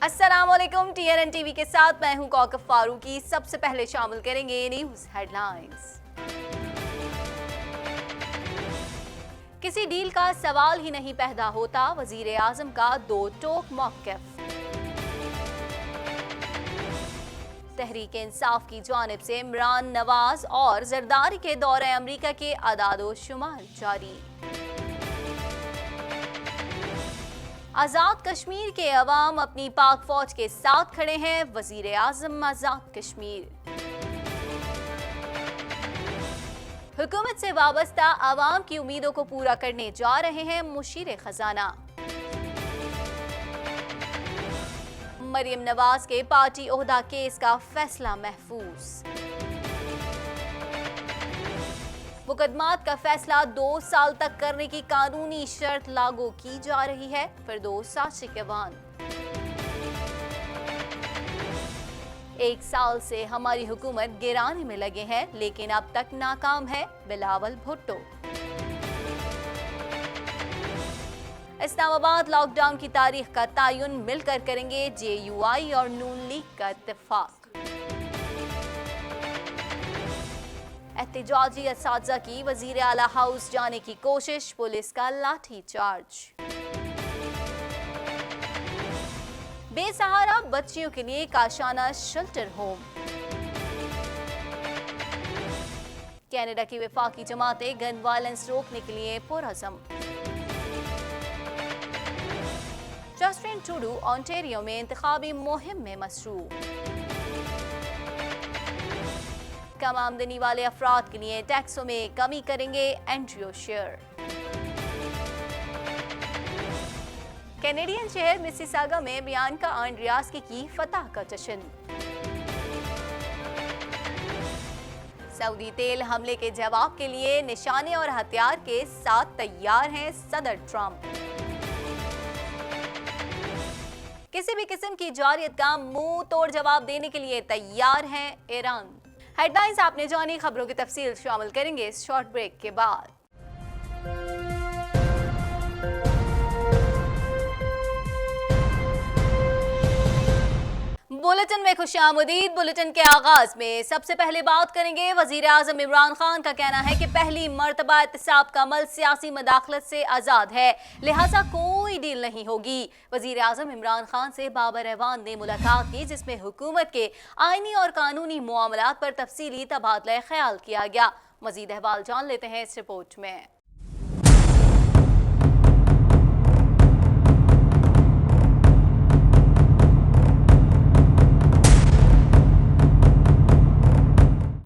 अस्सलाम वालेकुम। TNN TV के साथ मैं हूं कौकब फारूकी। सबसे पहले शामिल करेंगे न्यूज़ हेडलाइंस। किसी डील का सवाल ही नहीं पैदा होता, वजीर आजम का दो टोक मौक़िफ़। तहरीक इंसाफ की जानिब से इमरान, नवाज और जरदारी के दौरे अमरीका के अदादो शुमार जारी। आज़ाद कश्मीर के अवाम अपनी पाक फौज के साथ खड़े हैं, वजीर आज़म आज़ाद कश्मीर। हुकूमत से वाबस्ता अवाम की उम्मीदों को पूरा करने जा रहे हैं मुशीर खजाना। मरियम नवाज के पार्टी ओहदा केस का फैसला महफूज। मुकदमात का फैसला 2 साल तक करने की कानूनी शर्त लागू की जा रही है, फिरदौस साशिकवान। 1 साल से हमारी हुकूमत गिराने में लगे हैं, लेकिन अब तक नाकाम है, बिलावल भुट्टो। इस्लामाबाद लॉकडाउन की तारीख का तयन मिलकर करेंगे, JUI और नून लीग का इत्तेफाक। एहतजाजी असातिज़ा की वजीर आला हाउस जाने की कोशिश, पुलिस का लाठी चार्ज। बेसहारा बच्चियों के लिए काशाना शेल्टर होम। कनाडा की वफाकी जमातें गन वायलेंस रोकने के लिए पुरअज़म। जस्टिन ट्रूडो ऑन्टेरियो में इंतखाबी मुहिम में मसरूफ। कम आमदनी वाले अफराद के लिए टैक्सों में कमी करेंगे एंड्रयू शेयर। कैनेडियन शहर मिसिसागा में बियांका आंड्रियास्की की फतह का जश्न। सऊदी तेल हमले के जवाब के लिए निशाने और हथियार के साथ तैयार हैं सदर ट्रंप। किसी भी किस्म की जारियत का मुंह तोड़ जवाब देने के लिए तैयार है ईरान। हेडलाइंस आपने जानी, खबरों की तफसील शामिल करेंगे इस शॉर्ट ब्रेक के बाद। बुलेटिन में खुशामदीद। बुलेटिन के आगाज में सबसे पहले बात करेंगे, वजीर आजम इमरान खान का कहना है कि पहली मर्तबा एहतिसाब का अमल सियासी मदाखलत से आज़ाद है, लिहाजा कोई डील नहीं होगी। वजीर आजम इमरान खान से बाबर ऐवान ने मुलाकात की, जिसमें हुकूमत के आईनी और कानूनी मामलात पर तफसीली तबादला ख्याल किया गया। मजीद अहवाल जान लेते हैं इस रिपोर्ट में।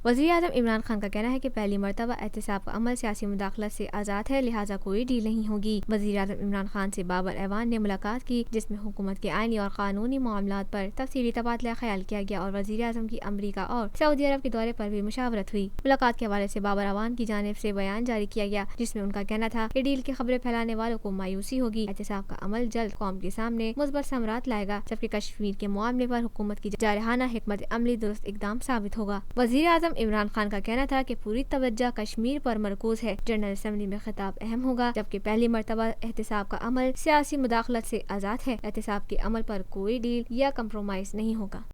वज़ीर आज़म इमरान खान का कहना है कि पहली मरतबा एहतिसाब का अमल सियासी मुदाखलत से आज़ाद है, लिहाजा कोई डील नहीं होगी। वज़ीर आज़म इमरान खान से बाबर ऐवान ने मुलाकात की, जिसमें हुकूमत के आईनी और कानूनी मामलात पर तफसीली तबादला ख्याल किया गया और वज़ीर आज़म की अमरीका और सऊदी अरब के दौरे पर भी मुशावरत हुई। मुलाकात के हवाले से बाबर ऐवान की जानिब से बयान जारी किया गया, जिसमें उनका कहना था कि डील की खबरें फैलाने वालों को मायूसी होगी। एहतिसाब का अमल जल्द कौम के सामने मुस्बत समरात लाएगा, जबकि कश्मीर के मामले पर हुकूमत की जारहाना हिकमत अमली दुरुस्त इकदाम साबित होगा। वज़ीर आज़म इमरान खान का कहना था कि पूरी तवज्जो कश्मीर पर मरकूज है। जनरल असेंबली में खिताब अहम होगा, जबकि पहली मरतबा एहतिसाब का अमल सियासी मुदाखलत से आज़ाद है। एहतिसाब के अमल पर कोई डील या कंप्रोमाइज नहीं होगा।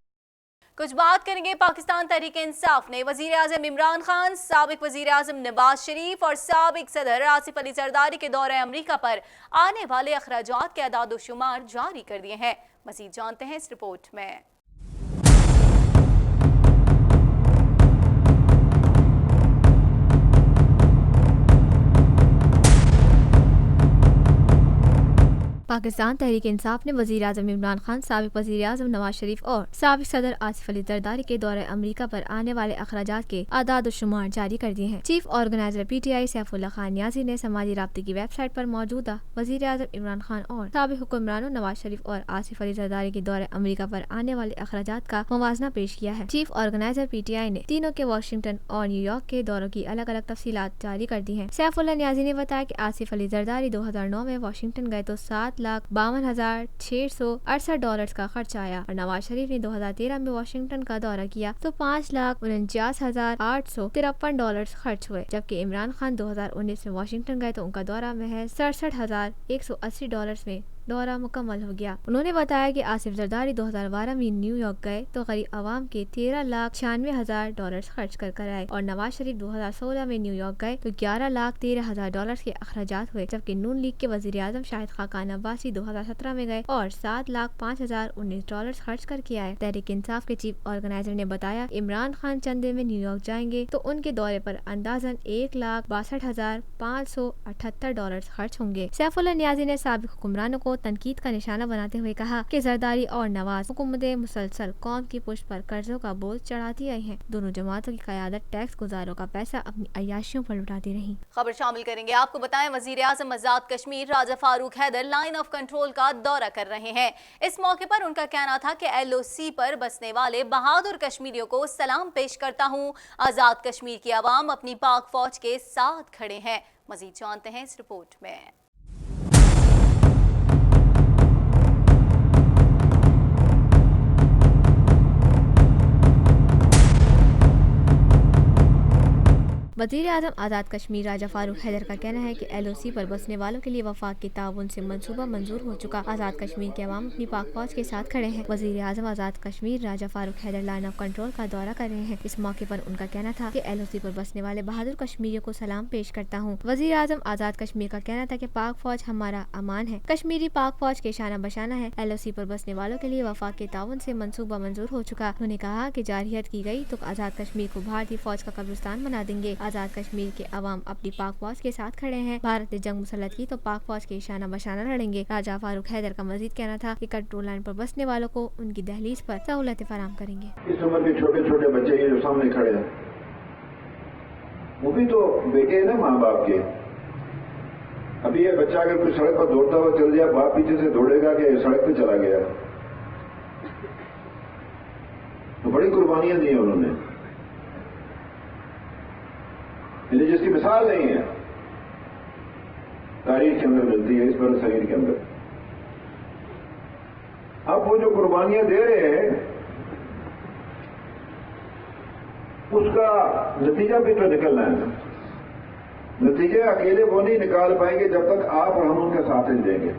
कुछ बात करेंगे पाकिस्तान तहरीक इंसाफ ने वजीर आजम इमरान खान, साबिक वजीर आजम नवाज शरीफ और साबिक सदर आसिफ अली जरदारी के दौरे अमरीका पर आने वाले अखराजात के अदादो शुमार जारी कर दिए हैं। मजीद जानते हैं इस रिपोर्ट में। पाकिस्तान तहरीक इंसाफ ने वज़ीर आज़म इमरान खान, साबिक वज़ीर आज़म नवाज शरीफ और साबिक सदर आसिफ अली जरदारी के दौरे अमरीका पर आने वाले अखराजात के आदाद शुमार जारी कर दिए हैं। Chief organiser PTI Saifullah Khan Niazi ने समाजी राब्ते की वेबसाइट पर मौजूदा वज़ीर आज़म इमरान खान और साबिक हुक्मरानों नवाज शरीफ और आसिफ अली जरदारी के दौरे अमरीका पर आने वाले अखराजात का मुवाजना पेश किया है। चीफ ऑर्गेनाइजर PTI ने तीनों के वाशिंगटन और न्यूयॉर्क के दौरों की अलग अलग तफसीलात जारी कर दी है। सैफुल्लाह नियाज़ी ने बताया कि आसिफ अली जरदारी 2009 में वाशिंगटन गए तो $7,52,668 का खर्च आया और नवाज शरीफ ने 2013 में वाशिंगटन का दौरा किया तो $5,49,853 खर्च हुए, जबकि इमरान खान 2019 में वाशिंगटन गए तो उनका दौरा महज $67,180 में दौरा मुकम्मल हो गया। उन्होंने बताया कि आसिफ जरदारी 2012 में न्यूयॉर्क गए तो गरीब आवाम के $13,96,000 खर्च कर आए और नवाज शरीफ 2016 में न्यूयॉर्क गए तो $11,13,000 के अखराजात हुए, जबकि नून लीग के वजीर आजम शाहिद खाकान अब्बासी 2017 में गए और $7,05,019 खर्च करके आए। तहरीक इंसाफ के चीफ ऑर्गेनाइजर ने बताया इमरान खान चंद दिन में न्यूयॉर्क जाएंगे तो उनके दौरे पर अंदाजन $1,62,578 खर्च होंगे। सैफुल्लाह नियाजी ने साबिक हुक्मरानों को तनकीद का निशाना बनाते हुए कहा कि जरदारी और नवाज हुकूमतें मुसलसल कौम की पुष्ट पर कर्जों का बोझ चढ़ाती आई हैं। दोनों जमातों की क़यादत टैक्स गुजारों का पैसा अपनी अय्याशियों पर लुटाती रही। खबर शामिल करेंगे। आपको बताएं वजीर आजम Azad Kashmir Raja Farooq Haider Line of Control का दौरा कर रहे हैं। इस मौके पर उनका कहना था कि LOC पर बसने वाले बहादुर कश्मीरियों को सलाम पेश करता हूं। आजाद कश्मीर की आवाम अपनी पाक फौज के साथ खड़े हैं। मजीद जानते हैं इस रिपोर्ट में। वज़ीर आज़म आज़ाद कश्मीर राजा फारूक हैदर का कहना है कि LOC पर बसने वालों के लिए वफाक के ताउन से मंसूबा मंजूर हो चुका। आज़ाद कश्मीर के अवाम अपनी पाक फौज के साथ खड़े हैं। वज़ीर आज़म Azad Kashmir Raja Farooq Haider Line of Control का दौरा कर रहे हैं। इस मौके पर उनका कहना था कि LOC पर बसने वाले बहादुर कश्मीरियों को सलाम पेश करता हूँ। वज़ीर आज़म आज़ाद कश्मीर का कहना था कि पाक फौज हमारा अमान है, कश्मीरी पाक फौज के शाना बशाना है। LOC पर बसने वालों के लिए वफाक के ताउन से मंसूबा मंजूर हो चुका। उन्होंने कहा कि जारियत की गई तो आज़ाद कश्मीर को भारतीय फौज का कब्रिस्तान बना देंगे। आज़ाद कश्मीर के अवाम अपनी पाक फौज के साथ खड़े हैं। भारत ने जंग मुसल्लत की तो पाक फौज के शाना बशाना लड़ेंगे। राजा फारूक हैदर का मजीद कहना था कि कंट्रोल लाइन पर बसने वालों को उनकी दहलीज पर सहूलतें फराहम करेंगे। इस उम्र के छोटे छोटे बच्चे ये जो सामने खड़े हैं वो भी तो बेटे हैं ना माँ बाप के। अभी ये बच्चा अगर कोई सड़क पर दौड़ता हुआ चल जाए, बाप पीछे से दौड़ेगा कि सड़क पे चला गया। तो बड़ी कुर्बानियां दी उन्होंने, जिसकी मिसाल नहीं है तारीख के अंदर मिलती है, इस बड़े शरीर के अंदर। अब वो जो कुर्बानियां दे रहे हैं उसका नतीजा भी तो निकलना है। नतीजे अकेले वो नहीं निकाल पाएंगे जब तक आप और हम उनके साथ नहीं देंगे।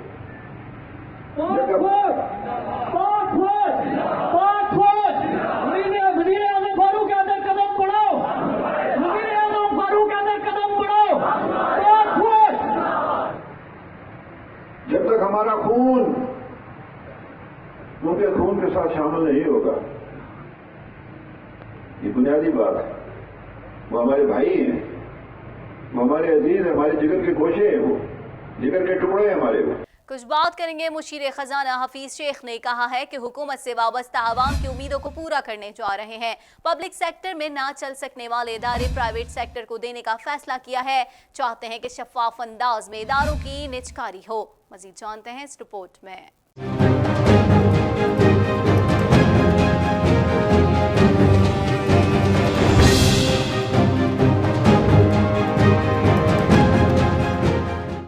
जब तक हमारा खून उनके खून के साथ शामिल नहीं होगा, ये बुनियादी बात है। वो हमारे भाई हैं, वो हमारे अजीज हैं, हमारे जिगर के गोशे हैं, वो जिगर के टुकड़े हैं हमारे। वो कुछ बात करेंगे। मुशीर खजाना हफीज शेख ने कहा है कि हुकूमत से वाबस्ता आवाम की उम्मीदों को पूरा करने जा रहे हैं। पब्लिक सेक्टर में ना चल सकने वाले इदारे प्राइवेट सेक्टर को देने का फैसला किया है। चाहते हैं कि शफाफ अंदाज में इदारों की निजकारी हो। मजीद जानते हैं इस रिपोर्ट में।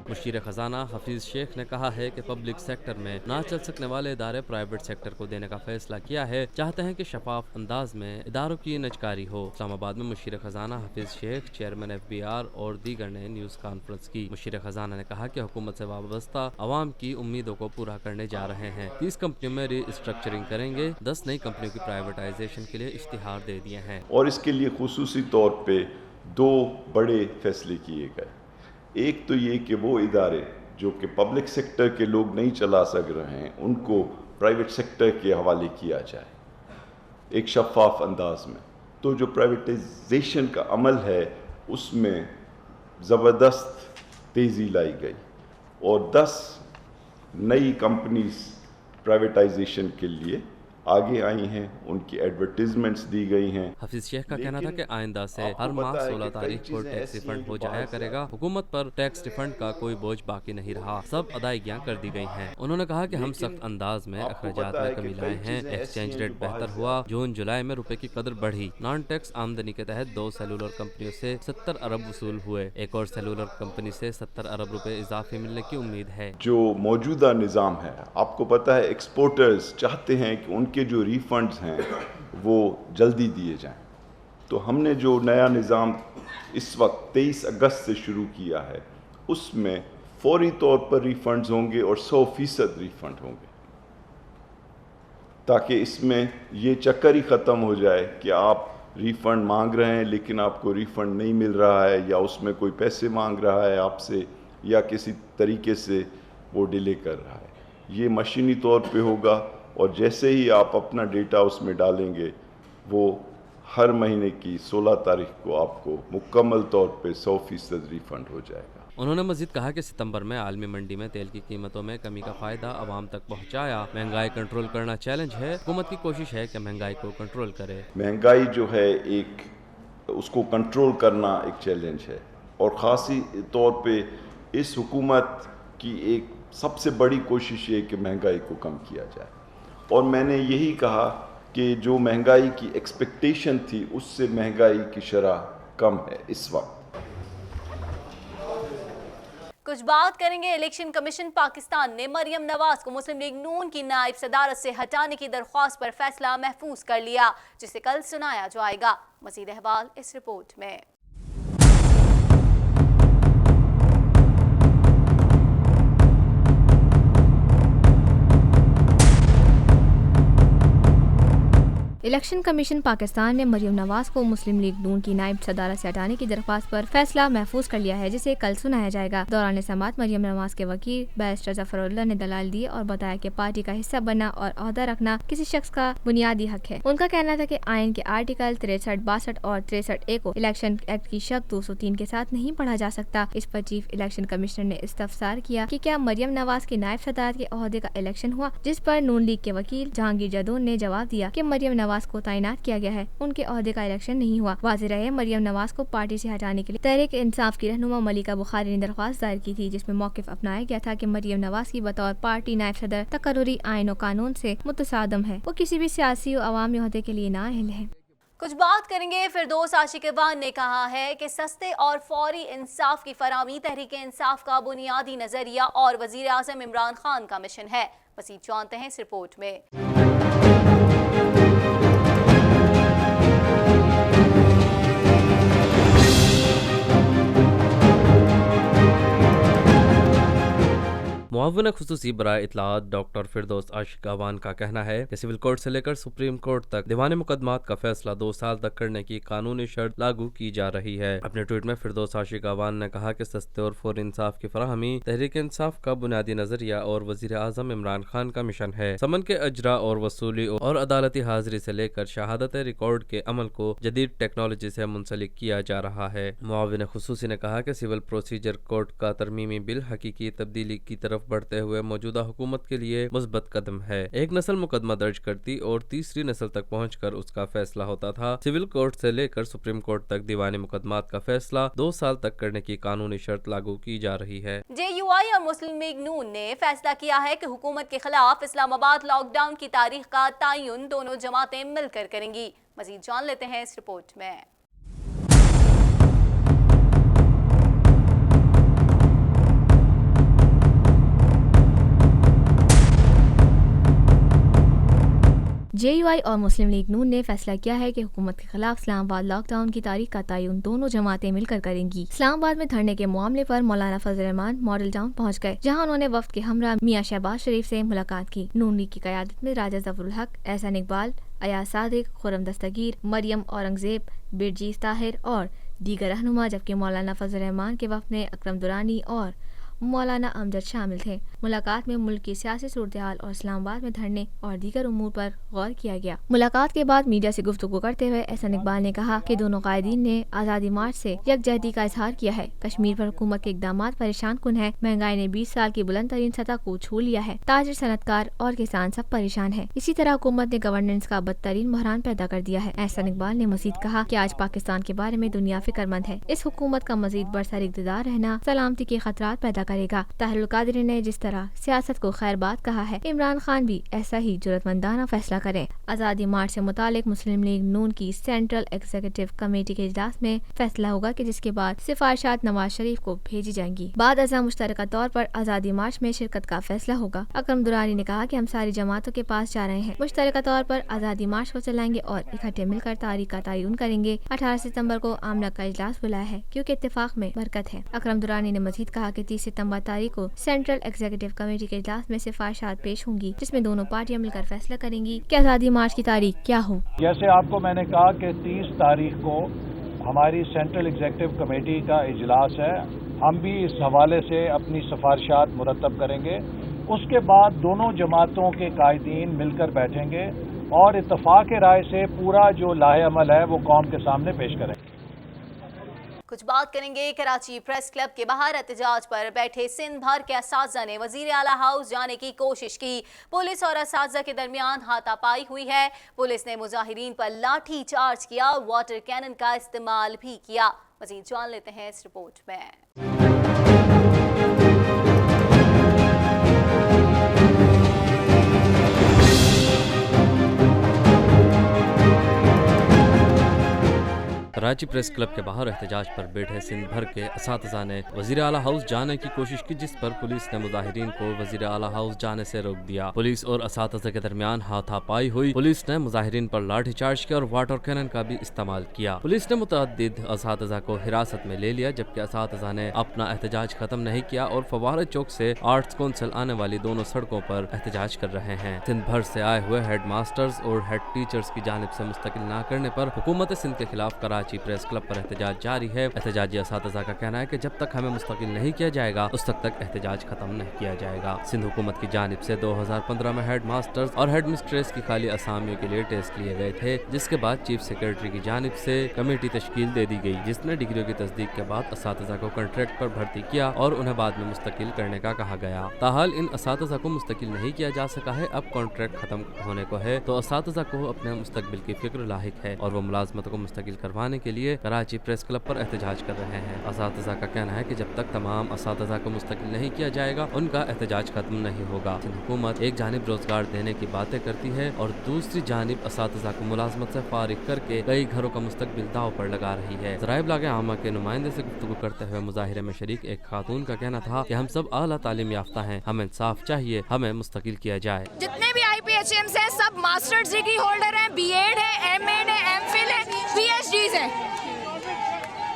मुशीर खजाना हफीज शेख ने कहा है कि पब्लिक सेक्टर में ना चल सकने वाले इदारे प्राइवेट सेक्टर को देने का फैसला किया है। चाहते हैं कि शफाफ अंदाज में इदारों की निजकारी हो। इस्लामाबाद में मुशीर खजाना हफीज शेख, चेयरमैन FBR और दीगर ने न्यूज कॉन्फ्रेंस की। मुशीर खजाना ने कहा कि हुकूमत से वाबस्ता अवाम की उम्मीदों को पूरा करने जा रहे हैं। 30 कंपनियों में रीस्ट्रक्चरिंग करेंगे। 10 नई कंपनियों की प्राइवेटाइजेशन के लिए इश्तिहार दे दिए हैं और इसके लिए खुसूसी तौर पे 2 बड़े फैसले किए गए। एक तो ये कि वो इदारे जो कि पब्लिक सेक्टर के लोग नहीं चला सक रहे हैं उनको प्राइवेट सेक्टर के हवाले किया जाए एक शफाफ अंदाज में। तो जो प्राइवेटाइजेशन का अमल है उसमें ज़बरदस्त तेज़ी लाई गई और 10 नई कंपनीज प्राइवेटाइजेशन के लिए आगे आई हैं, उनकी एडवर्टीजमेंट्स दी गई हैं। हफीज शेख का कहना था कि आइंदा से हर माह 16 तारीख को टैक्स रिफंड हो जाया करेगा। हुकूमत पर टैक्स रिफंड का कोई बोझ बाकी नहीं रहा, सब अदायगियां कर दी गई हैं। उन्होंने कहा कि हम सख्त अंदाज में अखराजात में कमी लाए हैं। एक्सचेंज रेट बेहतर हुआ। जून जुलाई में रुपए की कदर बढ़ी। नॉन टैक्स आमदनी के तहत 2 सेलुलर कंपनियों से 70 अरब वसूल हुए। एक और सेलुलर कंपनी से 70 अरब रुपए इजाफे मिलने की उम्मीद है। जो मौजूदा निज़ाम है, आपको पता है एक्सपोर्टर्स चाहते हैं कि उनके जो रिफंड्स हैं वो जल्दी दिए जाएं। तो हमने जो नया निज़ाम इस वक्त 23 अगस्त से शुरू किया है उसमें فوری طور پر ریفنڈز ہوں گے اور 100% ریفنڈ ہوں گے، تاکہ اس میں یہ چکر ہی ختم ہو جائے کہ آپ ریفنڈ مانگ رہے ہیں لیکن آپ کو ریفنڈ نہیں مل رہا ہے، یا اس میں کوئی پیسے مانگ رہا ہے آپ سے، یا کسی طریقے سے وہ ڈیلے کر رہا ہے۔ یہ مشینی طور پہ ہوگا، اور جیسے ہی آپ اپنا ڈیٹا اس میں ڈالیں گے، وہ ہر مہینے کی 16 تاریخ کو آپ کو مکمل طور پہ 100% ریفنڈ ہو جائے گا۔ انہوں نے مزید کہا کہ ستمبر میں عالمی منڈی میں تیل کی قیمتوں میں کمی کا فائدہ عوام تک پہنچایا۔ مہنگائی کنٹرول کرنا چیلنج ہے، حکومت کی کوشش ہے کہ مہنگائی کو کنٹرول کرے۔ مہنگائی جو ہے اس کو کنٹرول کرنا ایک چیلنج ہے، اور خاصی طور پہ اس حکومت کی ایک سب سے بڑی کوشش یہ کہ مہنگائی کو کم کیا جائے، اور میں نے یہی کہا کہ جو مہنگائی کی ایکسپیکٹیشن تھی اس سے مہنگائی کی شرح کم ہے اس وقت۔ کچھ بات کریں گے الیکشن کمیشن پاکستان نے مریم نواز کو مسلم لیگ نون کی نائب صدارت سے ہٹانے کی درخواست پر فیصلہ محفوظ کر لیا، جسے کل سنایا جائے گا۔ مزید احوال اس رپورٹ میں۔ الیکشن کمیشن پاکستان نے مریم نواز کو مسلم لیگ نون کی نائب صدارت سے ہٹانے کی درخواست پر فیصلہ محفوظ کر لیا ہے، جسے کل سنایا جائے گا۔ دوران سماعت مریم نواز کے وکیل بیرسٹر ظفر اللہ نے دلائل دیے اور بتایا کہ پارٹی کا حصہ بننا اور عہدہ رکھنا کسی شخص کا بنیادی حق ہے۔ ان کا کہنا تھا کہ آئین کے آرٹیکل 63، 62 اور 63A کو الیکشن ایکٹ کی شق 203 کے ساتھ نہیں پڑھا جا سکتا۔ اس پر چیف الیکشن کمشنر نے استفسار کیا کہ کیا مریم نواز کی نائب صدارت کے عہدے کا الیکشن ہوا، جس پر نون لیگ کے وکیل جہانگیر جدون نے جواب دیا کہ مریم نواز کو تعینات کیا گیا ہے، ان کے عہدے کا الیکشن نہیں ہوا۔ واضح رہے مریم نواز کو پارٹی سے ہٹانے کے لیے تحریک انصاف کی رہنما ملیکہ بخاری نے درخواست دائر کی تھی، جس میں موقف اپنایا گیا تھا کہ مریم نواز کی بطور پارٹی نائب صدر تقرری آئین و قانون سے متصادم ہے، وہ کسی بھی سیاسی و عوامی عہدے کے لیے نااہل ہے۔ کچھ بات کریں گے فردوس عاشقوان نے کہا ہے کہ سستے اور فوری انصاف کی فراہمی تحریک انصاف کا بنیادی نظریہ اور وزیر اعظم عمران خان کا مشن ہے۔ مزید جانتے ہیں اس رپورٹ میں۔ معاون خصوصی برائے اطلاعات ڈاکٹر فردوس عاشقوان کا کہنا ہے کہ سول کورٹ سے لے کر سپریم کورٹ تک دیوان مقدمات کا فیصلہ 2 سال تک کرنے کی قانونی شرط لاگو کی جا رہی ہے۔ اپنے ٹویٹ میں فردوس عاشقوان نے کہا کہ سستے اور فوری انصاف کی فراہمی تحریک انصاف کا بنیادی نظریہ اور وزیر اعظم عمران خان کا مشن ہے۔ سمن کے اجرا اور وصولی اور عدالتی حاضری سے لے کر شہادت ریکارڈ کے عمل کو جدید ٹیکنالوجی سے منسلک کیا جا رہا ہے۔ معاون خصوصی نے کہا کہ سول پروسیجر کوڈ کا ترمیمی بل حقیقی تبدیلی کی طرف بڑھتے ہوئے موجودہ حکومت کے لیے مثبت قدم ہے۔ ایک نسل مقدمہ درج کرتی اور تیسری نسل تک پہنچ کر اس کا فیصلہ ہوتا تھا۔ سول کورٹ سے لے کر سپریم کورٹ تک دیوانی مقدمات کا فیصلہ 2 سال تک کرنے کی قانونی شرط لاگو کی جا رہی ہے۔ JUI اور مسلم لیگ نون نے فیصلہ کیا ہے کہ حکومت کے خلاف اسلام آباد لاک ڈاؤن کی تاریخ کا تعین دونوں جماعتیں مل کر کریں گی۔ مزید جان لیتے ہیں اس رپورٹ میں۔ JUI اور مسلم لیگ نون نے فیصلہ کیا ہے کہ حکومت کے خلاف اسلام آباد لاک ڈاؤن کی تاریخ کا تعین دونوں جماعتیں مل کر کریں گی۔ اسلام آباد میں دھرنے کے معاملے پر مولانا فضل الرحمان ماڈل ٹاؤن پہنچ گئے، جہاں انہوں نے وفد کے ہمراہ میاں شہباز شریف سے ملاقات کی۔ نون لیگ کی قیادت میں راجہ ظفر الحق، احسان اقبال، ایاز صادق، خرم دستگیر، مریم اورنگزیب، برجیز طاہر اور دیگر رہنما، جبکہ مولانا فضل الرحمان کے وفد میں اکرم درانی اور مولانا امجد شامل تھے۔ ملاقات میں ملک کی سیاسی صورتحال اور اسلام آباد میں دھرنے اور دیگر امور پر غور کیا گیا۔ ملاقات کے بعد میڈیا سے گفتگو کرتے ہوئے احسان اقبال نے کہا کہ دونوں قائدین نے آزادی مارچ سے یکجہتی کا اظہار کیا ہے۔ کشمیر پر حکومت کے اقدامات پریشان کن ہیں۔ مہنگائی نے 20 سال کی بلند ترین سطح کو چھو لیا ہے۔ تاجر، صنعت کار اور کسان سب پریشان ہیں۔ اسی طرح حکومت نے گورننس کا بدترین بحران پیدا کر دیا ہے۔ احسان اقبال نے مزید کہا کہ آج پاکستان کے بارے میں دنیا فکر مند ہے۔ اس حکومت کا مزید برسر اقتدار رہنا سلامتی کے خطرات پیدا کرے گا۔ طاہر القادری نے جس طرح سیاست کو خیر بات کہا ہے، عمران خان بھی ایسا ہی جرأت مندانہ فیصلہ کریں۔ آزادی مارچ سے متعلق مسلم لیگ نون کی سینٹرل ایگزیکٹو کمیٹی کے اجلاس میں فیصلہ ہوگا کہ جس کے بعد سفارشات نواز شریف کو بھیجی جائیں گی۔ بعد ازاں مشترکہ طور پر آزادی مارچ میں شرکت کا فیصلہ ہوگا۔ اکرم درانی نے کہا کہ ہم ساری جماعتوں کے پاس جا رہے ہیں، مشترکہ طور پر آزادی مارچ کو چلائیں گے اور اکٹھے مل کر تاریخ کا تعین کریں گے۔ 18 ستمبر کو آمنہ کا اجلاس بلایا ہے کیونکہ اتفاق میں برکت ہے۔ اکرم درانی نے مزید کہا کہ 30 सितंबर तारीख को सेंट्रल एग्जीक्यूटिव कमेटी के इजलास में सिफारिशात पेश होंगी, जिसमें दोनों पार्टियां मिलकर फैसला करेंगी कि आज़ादी मार्च की तारीख क्या हो। जैसे आपको मैंने कहा कि 30 तारीख को हमारी सेंट्रल एग्जीक्यूटिव कमेटी का इजलास है, हम भी इस हवाले से अपनी सिफारिशात मुरतब करेंगे। उसके बाद दोनों जमातों के कायदीन मिलकर बैठेंगे और इत्तफाक राय से पूरा जो लाहे अमल है वो कौम के सामने पेश करेंगे। कुछ बात करेंगे कराची प्रेस क्लब के बाहर एहतजाज पर बैठे सिंध भर के असातिज़ा ने वजीर आला हाउस जाने की कोशिश की। पुलिस और असातिज़ा के दरमियान हाथापाई हुई है। पुलिस ने मुजाहिरीन पर लाठी चार्ज किया और वाटर कैनन का इस्तेमाल भी किया। मज़ीद जान लेते हैं इस रिपोर्ट में। कराची प्रेस क्लब के बाहर एहतजाज पर बैठे सिंध भर के असातिज़ा ने वज़ीर आला हाउस जाने की कोशिश की, जिस पर पुलिस ने मुजाहिरीन को वज़ीर आला हाउस जाने से रोक दिया। पुलिस और असातिज़ा के दरमियान हाथापाई हुई। पुलिस ने मुजाहिरीन पर लाठी चार्ज किया और वाटर कैनन का भी इस्तेमाल किया। पुलिस ने मुतअद्दिद असातिज़ा को हिरासत में ले लिया, जबकि असातिज़ा ने अपना एहतजाज खत्म नहीं किया और फवारा चौक से आर्ट्स काउंसिल आने वाली दोनों सड़कों पर एहतजाज कर रहे हैं। सिंध भर से आए हुए हेड मास्टर्स और हेड टीचर्स की जानिब से मुस्तकिल न करने पर हुकूमत सिंध के खिलाफ कराची प्रेस क्लब पर एहतजाज जारी है। एहतजाजी असातिज़ा का कहना है कि जब तक हमें मुस्तकिल नहीं किया जाएगा उस तक एहतजाज खत्म नहीं किया जाएगा। सिंध हुकूमत की जानिब से 2015 में हेड मास्टर्स और हेड मिस्ट्रेस की खाली असामियों के लिए टेस्ट लिए गए थे, जिसके बाद चीफ सेक्रेटरी की जानिब से कमेटी तश्कील दे दी गई, जिसने डिग्रियों की तस्दीक के बाद असातिज़ा को कॉन्ट्रैक्ट पर भर्ती किया और उन्हें बाद में मुस्तकिल करने का कहा गया। ताहाल इन असातिज़ा को मुस्तकिल नहीं किया जा सका है। अब कॉन्ट्रैक्ट खत्म होने को है तो असातिज़ा को अपने मुस्तकबिल की फिक्र लाहिक है और वो मुलाजमत को मुस्तकिल करवाने के लिए कराची प्रेस क्लब पर एहतजाज कर रहे हैं। असातिज़ा का कहना है कि जब तक तमाम असातिज़ा को मुस्तकिल नहीं किया जाएगा उनका एहतजाज खत्म नहीं होगा। सिंध हुकूमत एक जानिब रोजगार देने की बातें करती है और दूसरी जानिब असातिज़ा को मुलाजमत से फारिग करके कई घरों का मुस्तकबिल दाव पर लगा रही है। ज़राए इब्लाग आमा के नुमाइंदे से गुफ्तगू करते हुए मुजाहिरे में शरीक एक खातून का कहना था कि हम सब आला तालीम याफ्ता हैं, हमें इंसाफ चाहिए, हमें मुस्तकिल किया जाए। जितने भी IPHMs हैं सब मास्टर्स डिग्री होल्डर हैं, BEd है, MAd है, MPhil है, PhDs हैं।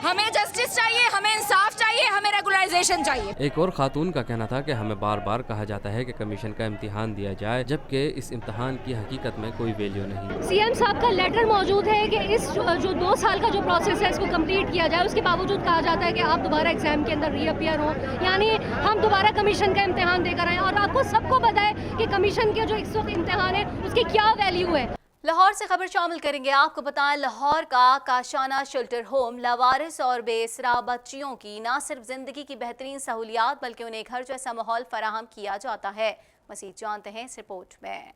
हमें जस्टिस चाहिए, हमें इंसाफ चाहिए, हमें रेगुलराइजेशन चाहिए। एक और खातून का कहना था कि हमें बार बार कहा जाता है कि कमीशन का इम्तिहान दिया जाए, जबकि इस इम्तिहान की हकीकत में कोई वैल्यू नहीं। CM साहब का लेटर मौजूद है कि इस जो 2 साल का जो प्रोसेस है इसको कंप्लीट किया जाए। उसके बावजूद कहा जाता है कि आप दोबारा एग्जाम के अंदर रीअपियर हो, यानी हम दोबारा कमीशन का इम्तिहान देकर आए। और आपको सबको पता है कि कमीशन के जो इस वक्त इम्तिहान है उसकी क्या वैल्यू है। लाहौर से खबर शामिल करेंगे। आपको बताएं, लाहौर का काशाना शेल्टर होम लावारिस और बेसरा बच्चियों की न सिर्फ जिंदगी की बेहतरीन सहूलियात बल्कि उन्हें घर जैसा माहौल फराहम किया जाता है। मज़ीद जानते हैं इस रिपोर्ट में।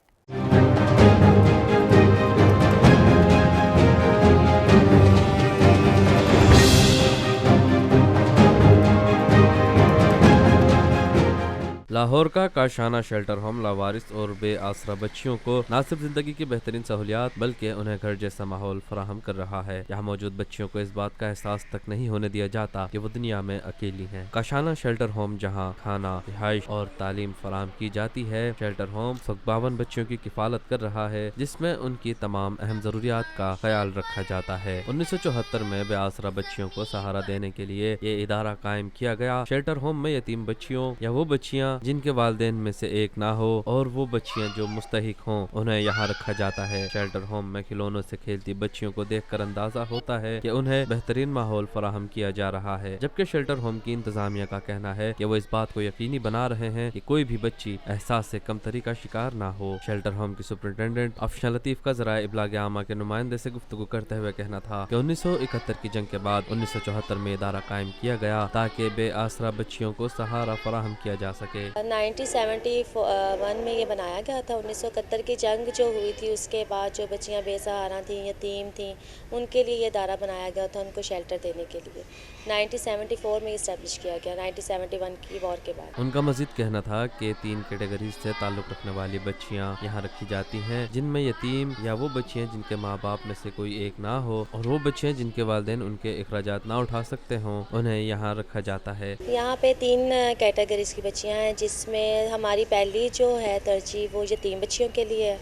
लाहौर का काशाना शेल्टर होम लावारिस और बे आसरा बच्चियों को न सिर्फ जिंदगी की बेहतरीन सहूलियात बल्कि उन्हें घर जैसा माहौल फराहम कर रहा है। यहाँ मौजूद बच्चियों को इस बात का एहसास तक नहीं होने दिया जाता कि वो दुनिया में अकेली हैं। काशाना शेल्टर होम जहाँ खाना, रिहाइश और तालीम फराहम की जाती है। शेल्टर होम 52 बच्चियों की किफालत कर रहा है, जिसमें उनकी तमाम अहम जरूरियात का ख्याल रखा जाता है। 1974 में बे आसरा बच्चियों को सहारा देने के लिए ये इदारा कायम किया गया। शेल्टर होम में यतीम बच्चियों या वो बच्चियाँ जिनके वालिदैन में से एक ना हो और वो बच्चियां जो मुस्तहिक हों उन्हें यहाँ रखा जाता है। शेल्टर होम में खिलौनों से खेलती बच्चियों को देखकर अंदाजा होता है कि उन्हें बेहतरीन माहौल फराहम किया जा रहा है, जबकि शेल्टर होम की इंतजामिया का कहना है कि वो इस बात को यकीनी बना रहे हैं कि कोई भी बच्ची एहसास से कमतरी का शिकार ना हो। शेल्टर होम की सुपरिटेंडेंट अफशा लतीफ का ज़राए इब्लाग आमा के नुमाइंदे से गुफ्तगू करते हुए कहना था कि 1971 की जंग के बाद 1974 में इदारा कायम किया गया ताकि बे आसरा बच्चियों को सहारा फराहम किया जा सके। 1971 में ये बनाया गया था। 1971 की जंग जो हुई थी उसके बाद जो बच्चियां बेसहारा थीं, यतीम थीं, उनके लिए ये इदारा बनाया गया था, उनको शेल्टर देने के लिए। 1974 में इस्टेब्लिश किया गया, 1971 की वॉर के बाद। उनका मजीद कहना था कि 3 कैटेगरी से ताल्लुक़ रखने वाली बच्चियां यहाँ रखी जाती हैं, जिनमें यतीम या वो बच्चियां जिनके माँ बाप में से कोई एक ना हो और वो बच्चियां जिनके वालिदैन उनके अखराजात ना उठा सकते हों, उन्हें यहाँ रखा जाता है। यहाँ पे 3 कैटेगरीज की बच्चियाँ हैं, जिसमें हमारी पहली जो है तरजीह वो यतीम बच्चियों के लिए है।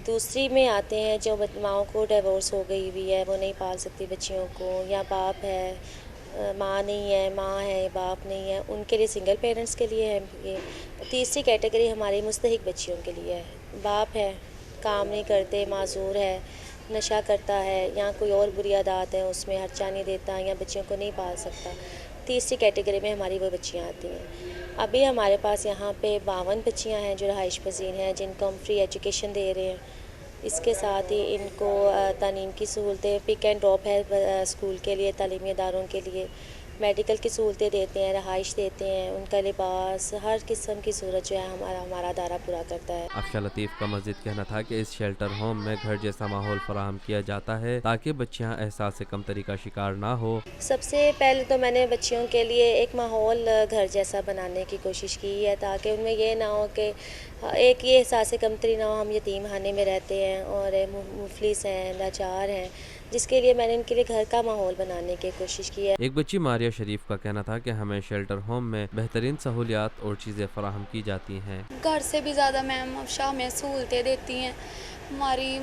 दूसरी में आते हैं जो माँओं को डिवोर्स हो गई हुई है, वो नहीं पाल सकती बच्चियों को, या बाप है ماں نہیں ہے، ماں ہے باپ نہیں ہے، ان کے لیے سنگل پیرنٹس کے لیے ہے یہ۔ تیسری کیٹیگری ہماری مستحق بچیوں کے لیے ہے، باپ ہے کام نہیں کرتے، معذور ہے، نشہ کرتا ہے یا کوئی اور بری عادات ہے، اس میں خرچہ نہیں دیتا یا بچیوں کو نہیں پال سکتا، تیسری کیٹیگری میں ہماری وہ بچیاں آتی ہیں۔ ابھی ہمارے پاس یہاں پہ 52 بچیاں ہیں جو رہائش پذیر ہیں، جن کو ہم فری ایجوکیشن دے رہے ہیں۔ اس کے ساتھ ہی ان کو تعلیم کی سہولتیں، پک اینڈ ڈراپ ہے اسکول کے لیے، تعلیمی اداروں کے لیے، میڈیکل کی سہولتیں دیتے ہیں، رہائش دیتے ہیں، ان کا لباس، ہر قسم کی صورت جو ہے ہمارا ادارہ پورا کرتا ہے۔ افشا لطیف کا مزید کہنا تھا کہ اس شیلٹر ہوم میں گھر جیسا ماحول فراہم کیا جاتا ہے تاکہ بچیاں احساس کمتری کا شکار نہ ہو۔ سب سے پہلے تو میں نے بچیوں کے لیے ایک ماحول گھر جیسا بنانے کی کوشش کی ہے تاکہ ان میں یہ نہ ہو کہ ایک یہ احساس کمتری نہ ہو، ہم یتیم خانے میں رہتے ہیں اور مفلس ہیں، لاچار ہیں، جس کے لیے میں نے ان کے لیے گھر کا ماحول بنانے کی کوشش کی ہے۔ ایک بچی ماریہ شریف کا کہنا تھا کہ ہمیں شیلٹر ہوم میں بہترین سہولیات اور چیزیں فراہم کی جاتی ہیں۔ گھر سے بھی زیادہ میم افشا ہمیں سہولتیں دیتی ہیں، ہماری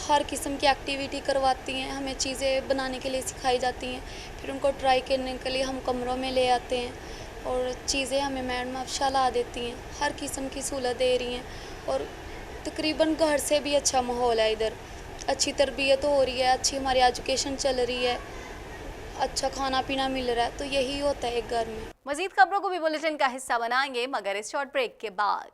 ہر قسم کی ایکٹیویٹی کرواتی ہیں، ہمیں چیزیں بنانے کے لیے سکھائی جاتی ہیں، پھر ان کو ٹرائی کرنے کے لیے ہم کمروں میں لے آتے ہیں اور چیزیں ہمیں میڈم افشا لا دیتی ہیں، ہر قسم کی سہولت دے رہی ہیں اور تقریباً گھر سے بھی اچھا ماحول ہے، ادھر اچھی تربیت ہو رہی ہے، اچھی ہماری ایجوکیشن چل رہی ہے، اچھا کھانا پینا مل رہا ہے، تو یہی ہوتا ہے ایک گھر میں۔ مزید خبروں کو بھی بلیٹن کا حصہ بنائیں گے مگر اس شارٹ بریک کے بعد۔